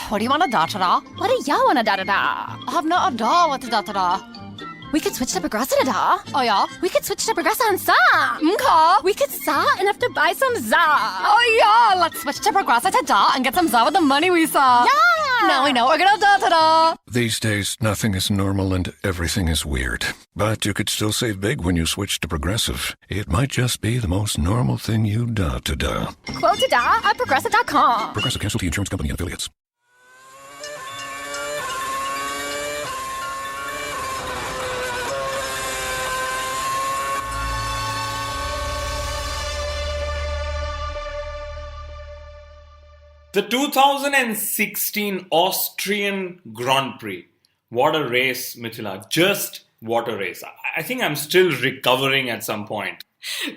What do you want to da-da-da? What do ya wanna da-da-da? I have no idea what to da-da-da. We could switch to Progressa da. Oh, yeah? We could switch to Progressa and sa. Okay. We could sa and have to buy some za. Oh, yeah. Let's switch to Progressa to da and get some za with the money we saw. Yeah. Now we know we're gonna da-da-da. These days, nothing is normal and everything is weird. But you could still save big when you switch to Progressive. It might just be the most normal thing you da-to-da. Quote to da at Progressa.com. Progressive Casualty Insurance Company and Affiliates. The 2016 Austrian Grand Prix. What a race, Mithila. Just what a race. I think I'm still recovering at some point.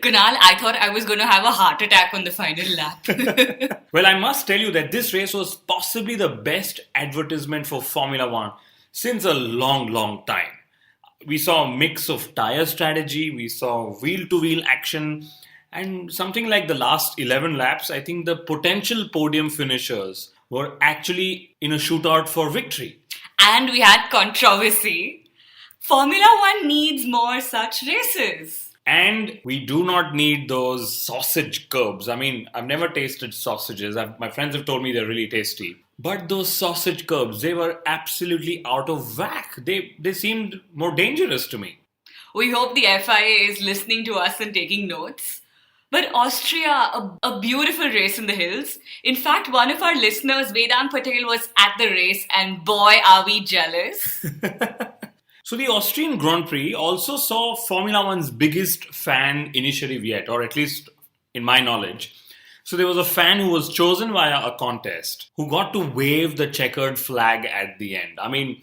Kunal, I thought I was going to have a heart attack on the final lap. Well, I must tell you that this race was possibly the best advertisement for Formula One since a long, long time. We saw a mix of tyre strategy, we saw wheel-to-wheel action, and something like the last 11 laps, I think the potential podium finishers were actually in a shootout for victory. And we had controversy. Formula One needs more such races. And we do not need those sausage curbs. I mean, I've never tasted sausages. My friends have told me they're really tasty. But those sausage curbs, they were absolutely out of whack. They seemed more dangerous to me. We hope the FIA is listening to us and taking notes. But Austria, a beautiful race in the hills. In fact, one of our listeners, Vedant Patel, was at the race and boy, are we jealous. So the Austrian Grand Prix also saw Formula One's biggest fan initiative yet, or at least in my knowledge. So there was a fan who was chosen via a contest who got to wave the checkered flag at the end. I mean,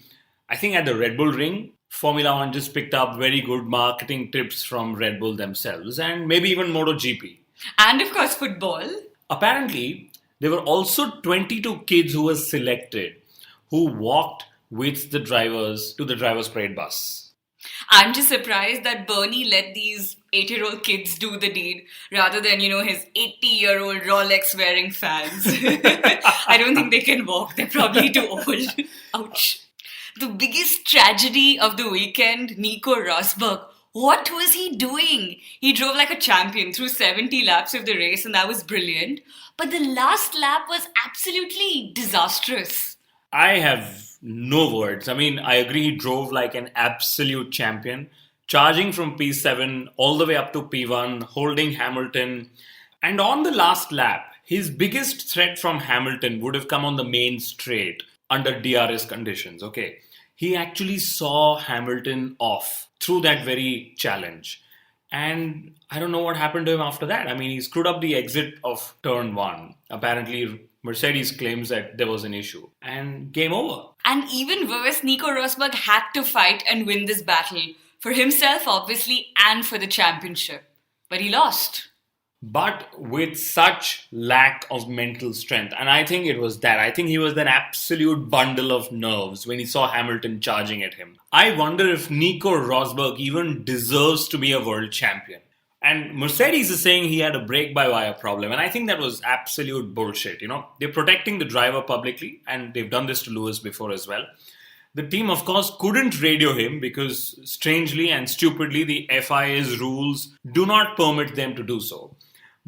I think at the Red Bull Ring, Formula One just picked up very good marketing tips from Red Bull themselves and maybe even MotoGP. And of course, football. Apparently, there were also 22 kids who were selected who walked with the drivers to the driver's parade bus. I'm just surprised that Bernie let these 8-year-old kids do the deed rather than, his 80-year-old Rolex-wearing fans. I don't think they can walk. They're probably too old. Ouch. The biggest tragedy of the weekend, Nico Rosberg. What was he doing? He drove like a champion through 70 laps of the race and that was brilliant. But the last lap was absolutely disastrous. I have no words. I mean, I agree he drove like an absolute champion, charging from P7 all the way up to P1, holding Hamilton. And on the last lap, his biggest threat from Hamilton would have come on the main straight under DRS conditions, okay? He actually saw Hamilton off through that very challenge. And I don't know what happened to him after that. I mean, he screwed up the exit of turn 1. Apparently, Mercedes claims that there was an issue. And game over. And even worse, Nico Rosberg had to fight and win this battle. For himself, obviously, and for the championship. But he lost. But with such lack of mental strength. And I think it was that. I think he was an absolute bundle of nerves when he saw Hamilton charging at him. I wonder if Nico Rosberg even deserves to be a world champion. And Mercedes is saying he had a brake-by-wire problem. And I think that was absolute bullshit. They're protecting the driver publicly. And they've done this to Lewis before as well. The team, of course, couldn't radio him because, strangely and stupidly, the FIA's rules do not permit them to do so.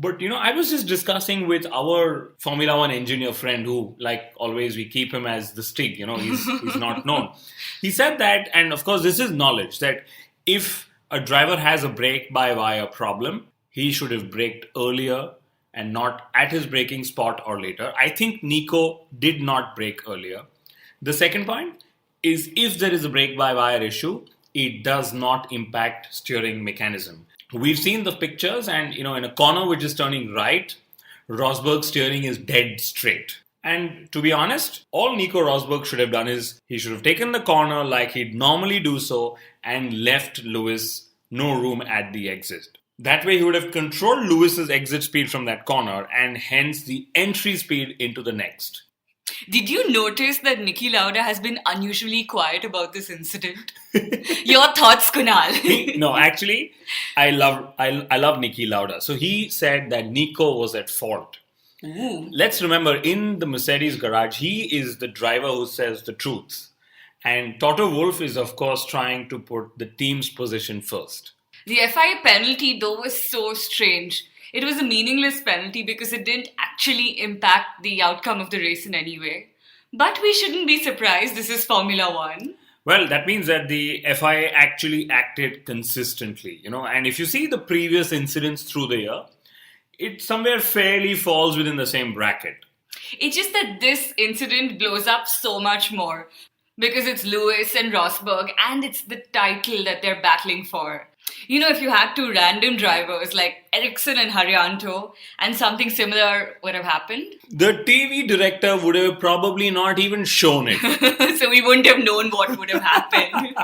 But, I was just discussing with our Formula One engineer friend who, like always, we keep him as the Stig, he's not known. He said that, and of course, this is knowledge, that if a driver has a brake-by-wire problem, he should have braked earlier and not at his braking spot or later. I think Nico did not brake earlier. The second point is if there is a brake-by-wire issue, it does not impact steering mechanism. We've seen the pictures and, in a corner which is turning right, Rosberg's steering is dead straight. And to be honest, all Nico Rosberg should have done is he should have taken the corner like he'd normally do so and left Lewis no room at the exit. That way he would have controlled Lewis's exit speed from that corner and hence the entry speed into the next. Did you notice that Niki Lauda has been unusually quiet about this incident? Your thoughts, Kunal? No, actually, I love Niki Lauda. So he said that Nico was at fault Ooh. Let's remember, in the Mercedes garage, he is the driver who says the truth. And Toto Wolff is, of course, trying to put the team's position first. The FIA penalty, though, was so strange. It was a meaningless penalty because it didn't actually impact the outcome of the race in any way. But we shouldn't be surprised. This is Formula One. Well, that means that the FIA actually acted consistently, and if you see the previous incidents through the year, it somewhere fairly falls within the same bracket. It's just that this incident blows up so much more because it's Lewis and Rosberg and it's the title that they're battling for. If you had two random drivers like Ericsson and Haryanto and something similar would have happened. The TV director would have probably not even shown it. So we wouldn't have known what would have happened.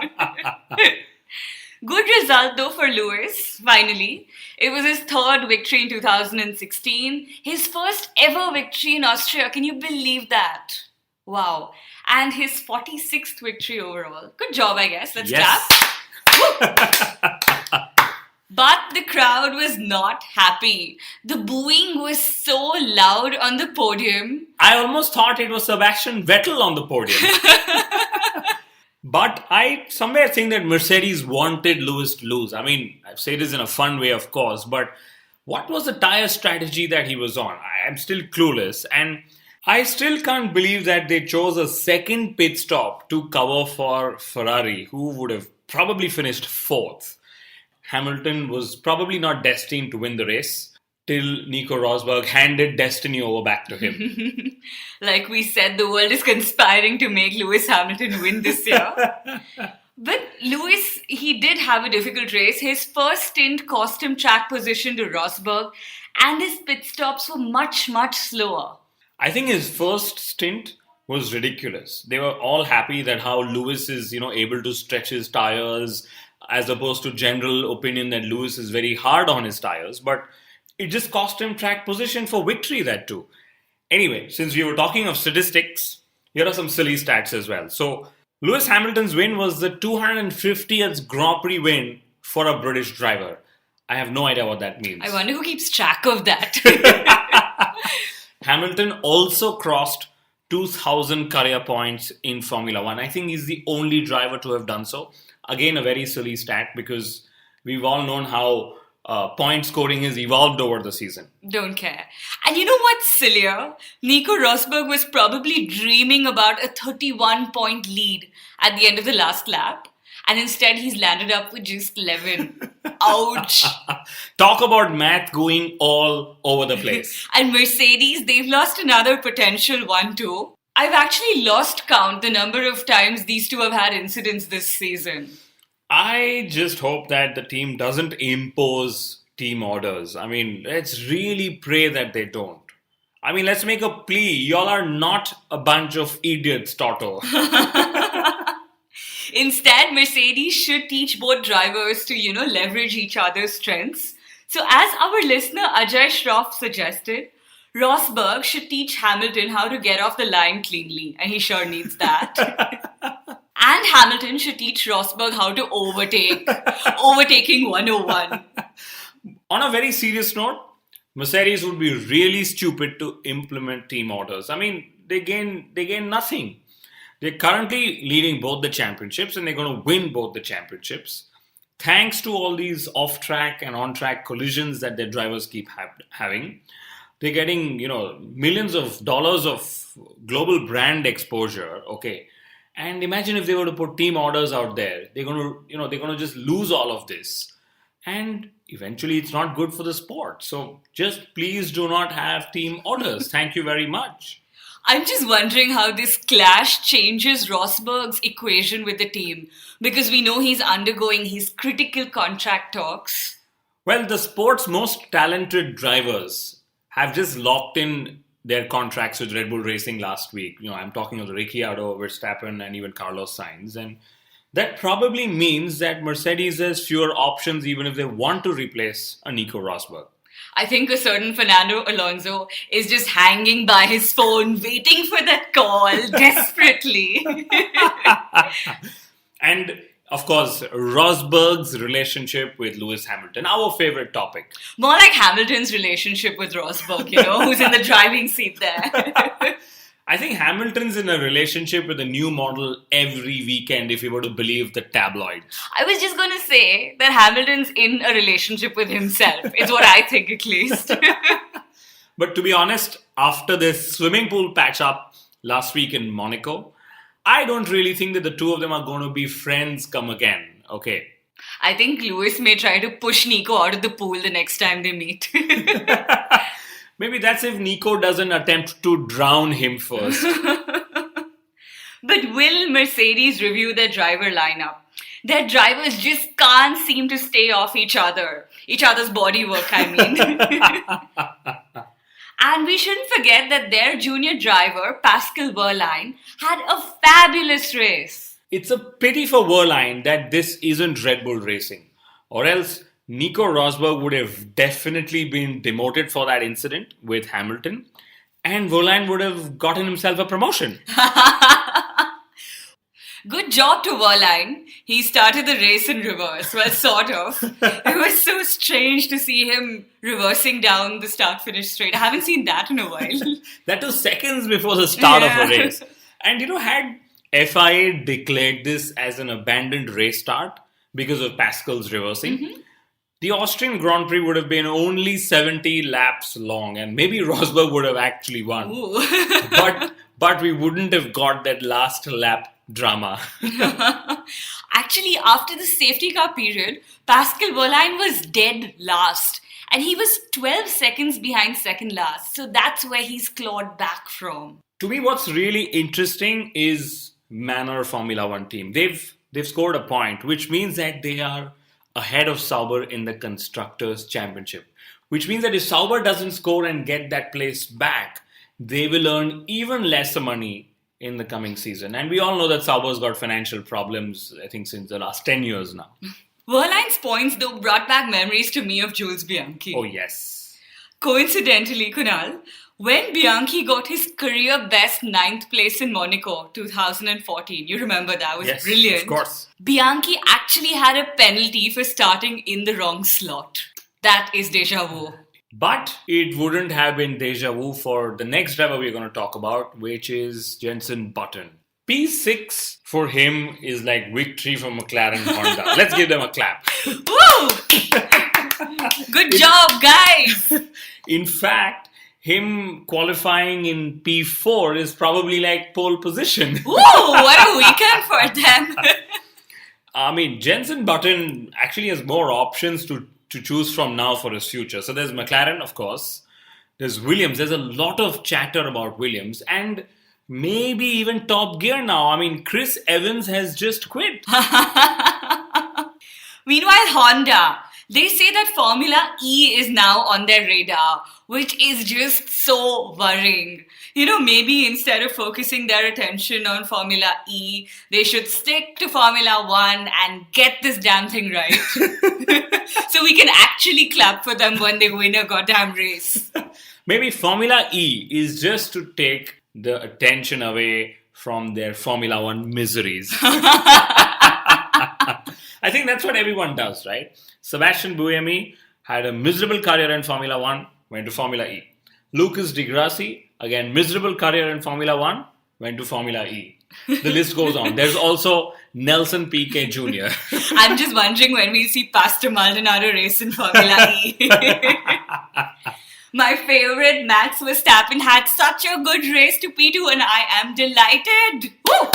Good result though for Lewis, finally. It was his third victory in 2016. His first ever victory in Austria. Can you believe that? Wow. And his 46th victory overall. Good job, I guess. Let's clap. But the crowd was not happy. The booing was so loud on the podium. I almost thought it was Sebastian Vettel on the podium. But I somewhere think that Mercedes wanted Lewis to lose. I mean, I say this in a fun way, of course, but what was the tyre strategy that he was on? I'm still clueless. And I still can't believe that they chose a second pit stop to cover for Ferrari, who would have probably finished fourth. Hamilton was probably not destined to win the race till Nico Rosberg handed destiny over back to him. Like we said, the world is conspiring to make Lewis Hamilton win this year. But Lewis, he did have a difficult race. His first stint cost him track position to Rosberg and his pit stops were much, much slower. I think his first stint was ridiculous. They were all happy that how Lewis is, able to stretch his tires, as opposed to general opinion that Lewis is very hard on his tires. But it just cost him track position for victory, that too. Anyway, since we were talking of statistics, here are some silly stats as well. So, Lewis Hamilton's win was the 250th Grand Prix win for a British driver. I have no idea what that means. I wonder who keeps track of that. Hamilton also crossed 2,000 career points in Formula One. I think he's the only driver to have done so. Again, a very silly stat because we've all known how point scoring has evolved over the season. Don't care. And you know what's sillier? Nico Rosberg was probably dreaming about a 31-point lead at the end of the last lap. And instead, he's landed up with just 11. Ouch. Talk about math going all over the place. And Mercedes, they've lost another potential one too. I've actually lost count the number of times these two have had incidents this season. I just hope that the team doesn't impose team orders. I mean, let's really pray that they don't. I mean, let's make a plea. Y'all are not a bunch of idiots, Toto. Instead, Mercedes should teach both drivers to, leverage each other's strengths. So as our listener Ajay Shroff suggested, Rosberg should teach Hamilton how to get off the line cleanly. And he sure needs that. And Hamilton should teach Rosberg how to overtake. Overtaking 101. On a very serious note, Mercedes would be really stupid to implement team orders. I mean, they gain nothing. They're currently leading both the championships and they're going to win both the championships. Thanks to all these off-track and on-track collisions that their drivers keep having. They're getting, millions of dollars of global brand exposure, okay? And imagine if they were to put team orders out there. They're going to just lose all of this. And eventually it's not good for the sport. So just please do not have team orders. Thank you very much. I'm just wondering how this clash changes Rosberg's equation with the team. Because we know he's undergoing his critical contract talks. Well, the sport's most talented drivers have just locked in their contracts with Red Bull Racing last week. I'm talking of Ricciardo, Verstappen, and even Carlos Sainz. And that probably means that Mercedes has fewer options even if they want to replace a Nico Rosberg. I think a certain Fernando Alonso is just hanging by his phone, waiting for that call desperately. And Of course, Rosberg's relationship with Lewis Hamilton, our favorite topic. More like Hamilton's relationship with Rosberg, you know, who's in the driving seat there. I think Hamilton's in a relationship with a new model every weekend, if you were to believe the tabloids. I was just going to say that Hamilton's in a relationship with himself, is what I think at least. But to be honest, after this swimming pool patch-up last week in Monaco, I don't really think that the two of them are going to be friends come again, okay? I think Lewis may try to push Nico out of the pool the next time they meet. Maybe that's if Nico doesn't attempt to drown him first. But will Mercedes review their driver lineup? Their drivers just can't seem to stay off each other's bodywork, I mean. And we shouldn't forget that their junior driver, Pascal Wehrlein, had a fabulous race. It's a pity for Wehrlein that this isn't Red Bull racing. Or else Nico Rosberg would have definitely been demoted for that incident with Hamilton. And Wehrlein would have gotten himself a promotion. Good job to Wehrlein. He started the race in reverse. Well, sort of. It was so strange to see him reversing down the start-finish straight. I haven't seen that in a while. That was seconds before the start of a race. And had FIA declared this as an abandoned race start because of Pascal's reversing, the Austrian Grand Prix would have been only 70 laps long, and maybe Rosberg would have actually won. But we wouldn't have got that last lap drama. Actually, after the safety car period, Pascal Wehrlein was dead last. And he was 12 seconds behind second last. So that's where he's clawed back from. To me, what's really interesting is Manor Formula One team. They've scored a point, which means that they are ahead of Sauber in the Constructors' Championship. Which means that if Sauber doesn't score and get that place back, they will earn even lesser money in the coming season. And we all know that Sauber's got financial problems, I think, since the last 10 years now. Wehrlein's points, though, brought back memories to me of Jules Bianchi. Oh, yes. Coincidentally, Kunal, when Bianchi got his career best 9th place in Monaco 2014, you remember that was brilliant. Of course. Bianchi actually had a penalty for starting in the wrong slot. That is déjà vu. But it wouldn't have been déjà vu for the next driver we're going to talk about, which is Jenson Button. P6 for him is like victory for McLaren Honda. Let's give them a clap. Woo! Good job, guys! In fact, him qualifying in P4 is probably like pole position. Woo! What a weekend for them! I mean, Jenson Button actually has more options to choose from now for his future. So there's McLaren, of course. There's Williams. There's a lot of chatter about Williams. And maybe even Top Gear now. I mean, Chris Evans has just quit. Meanwhile, Honda, they say that Formula E is now on their radar, which is just so worrying. Maybe instead of focusing their attention on Formula E, they should stick to Formula 1 and get this damn thing right. So we can actually clap for them when they win a goddamn race. Maybe Formula E is just to take the attention away from their Formula 1 miseries. I think that's what everyone does, right? Sebastian Buemi had a miserable career in Formula 1, went to Formula E. Lucas Di Grassi, again, miserable career in Formula 1, went to Formula E. The list goes on. There's also Nelson Piquet Jr. I'm just wondering when we'll see Pastor Maldonado race in Formula E. My favorite, Max Verstappen, had such a good race to P2 and I am delighted. Woo!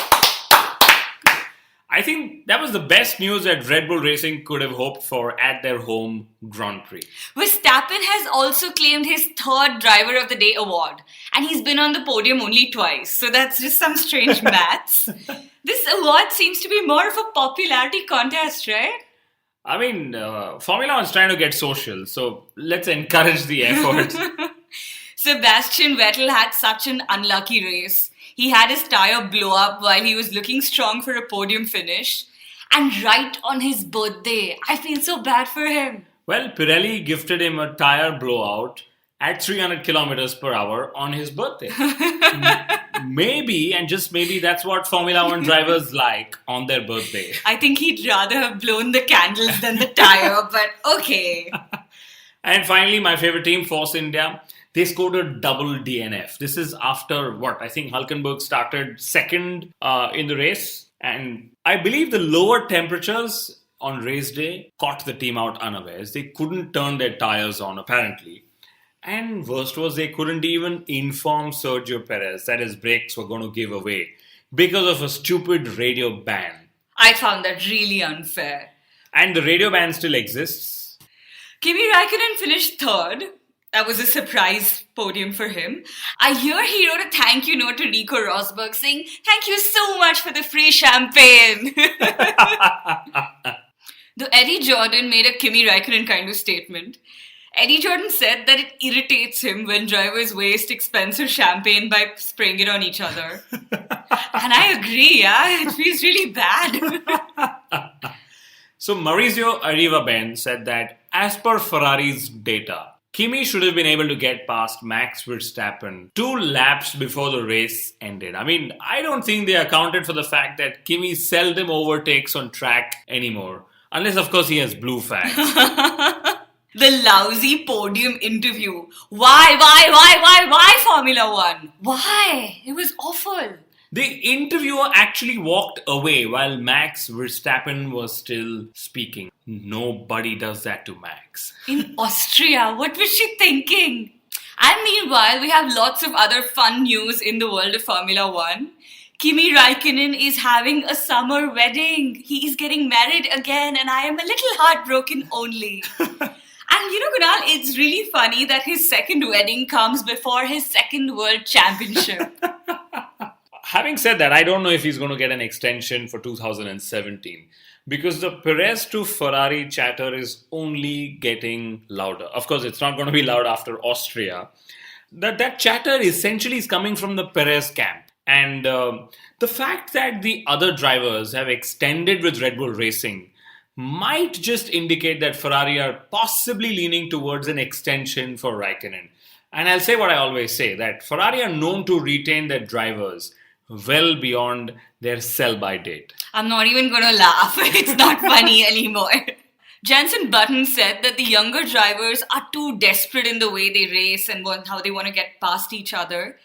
I think that was the best news that Red Bull Racing could have hoped for at their home Grand Prix. Verstappen has also claimed his 3rd Driver of the Day award. And he's been on the podium only twice. So that's just some strange maths. This award seems to be more of a popularity contest, right? I mean, Formula 1 is trying to get social. So let's encourage the effort. Sebastian Vettel had such an unlucky race. He had his tyre blow up while he was looking strong for a podium finish. And right on his birthday, I feel so bad for him. Well, Pirelli gifted him a tyre blowout at 300 kilometers per hour on his birthday. Maybe, and just maybe, that's what Formula One drivers like on their birthday. I think he'd rather have blown the candles than the tyre, but okay. And finally, my favorite team, Force India, they scored a double DNF. This is after what? I think Hülkenberg started second in the race. And I believe the lower temperatures on race day caught the team out unawares. They couldn't turn their tyres on, apparently. And worst was they couldn't even inform Sergio Perez that his brakes were going to give away because of a stupid radio ban. I found that really unfair. And the radio ban still exists. Kimi Raikkonen finished third. That was a surprise podium for him. I hear he wrote a thank you note to Nico Rosberg saying, "Thank you so much for the free champagne." Though Eddie Jordan made a Kimi Raikkonen kind of statement. Eddie Jordan said that it irritates him when drivers waste expensive champagne by spraying it on each other. And I agree, yeah, it feels really bad. So Maurizio Arrivaben said that as per Ferrari's data, Kimi should have been able to get past Max Verstappen 2 laps before the race ended. I mean, I don't think they accounted for the fact that Kimi seldom overtakes on track anymore. Unless, of course, he has blue fans. The lousy podium interview. Why, Formula One? Why? It was awful. The interviewer actually walked away while Max Verstappen was still speaking. Nobody does that to Max. In Austria, what was she thinking? And meanwhile, we have lots of other fun news in the world of Formula One. Kimi Raikkonen is having a summer wedding. He is getting married again, and I am a little heartbroken only. And you know, Kunal, it's really funny that his second wedding comes before his second world championship. Having said that, I don't know if he's going to get an extension for 2017 because the Perez to Ferrari chatter is only getting louder. Of course, it's not going to be loud after Austria. That chatter essentially is coming from the Perez camp. And the fact that the other drivers have extended with Red Bull Racing might just indicate that Ferrari are possibly leaning towards an extension for Raikkonen. And I'll say what I always say, that Ferrari are known to retain their drivers well beyond their sell-by date. I'm not even going to laugh. It's not funny anymore. Jenson Button said that the younger drivers are too desperate in the way they race and how they want to get past each other.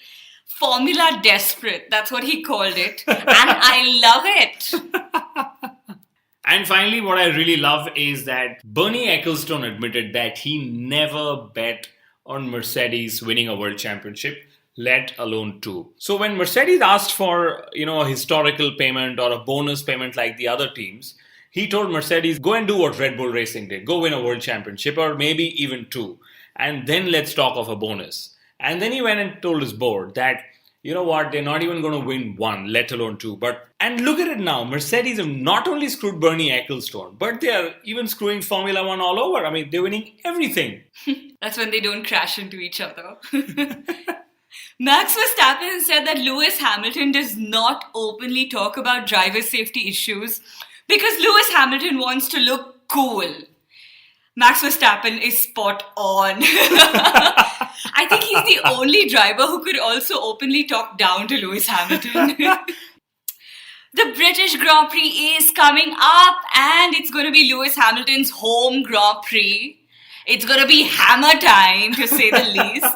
Formula desperate, that's what he called it. And I love it. And finally, what I really love is that Bernie Ecclestone admitted that he never bet on Mercedes winning a world championship, let alone 2. So when Mercedes asked for, a historical payment or a bonus payment like the other teams, he told Mercedes, go and do what Red Bull Racing did. Go win a world championship or maybe even 2. And then let's talk of a bonus. And then he went and told his board that, you know what, they're not even going to win 1, let alone 2. And look at it now, Mercedes have not only screwed Bernie Ecclestone, but they are even screwing Formula One all over. I mean, they're winning everything. That's when they don't crash into each other. Max Verstappen said that Lewis Hamilton does not openly talk about driver safety issues because Lewis Hamilton wants to look cool. Max Verstappen is spot on. I think he's the only driver who could also openly talk down to Lewis Hamilton. The British Grand Prix is coming up and it's going to be Lewis Hamilton's home Grand Prix. It's going to be hammer time, to say the least.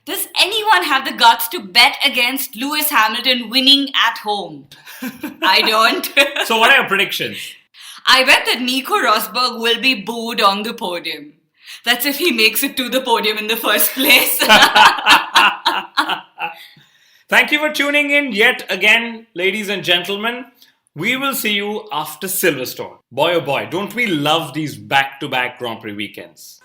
Does anyone have the guts to bet against Lewis Hamilton winning at home? I don't. So what are your predictions? I bet that Nico Rosberg will be booed on the podium. That's if he makes it to the podium in the first place. Thank you for tuning in yet again, ladies and gentlemen. We will see you after Silverstone. Boy oh boy, don't we love these back-to-back Grand Prix weekends.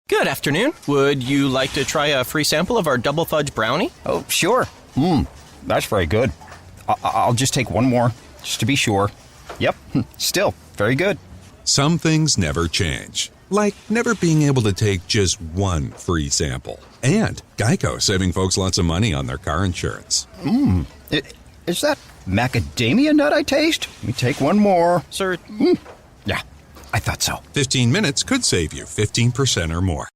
Good afternoon. Would you like to try a free sample of our double fudge brownie? Oh, sure. That's very good. I'll just take one more, just to be sure. Yep, still very good. Some things never change. Like never being able to take just one free sample. And Geico saving folks lots of money on their car insurance. Is that macadamia nut I taste? Let me take one more. Sir, Yeah, I thought so. 15 minutes could save you 15% or more.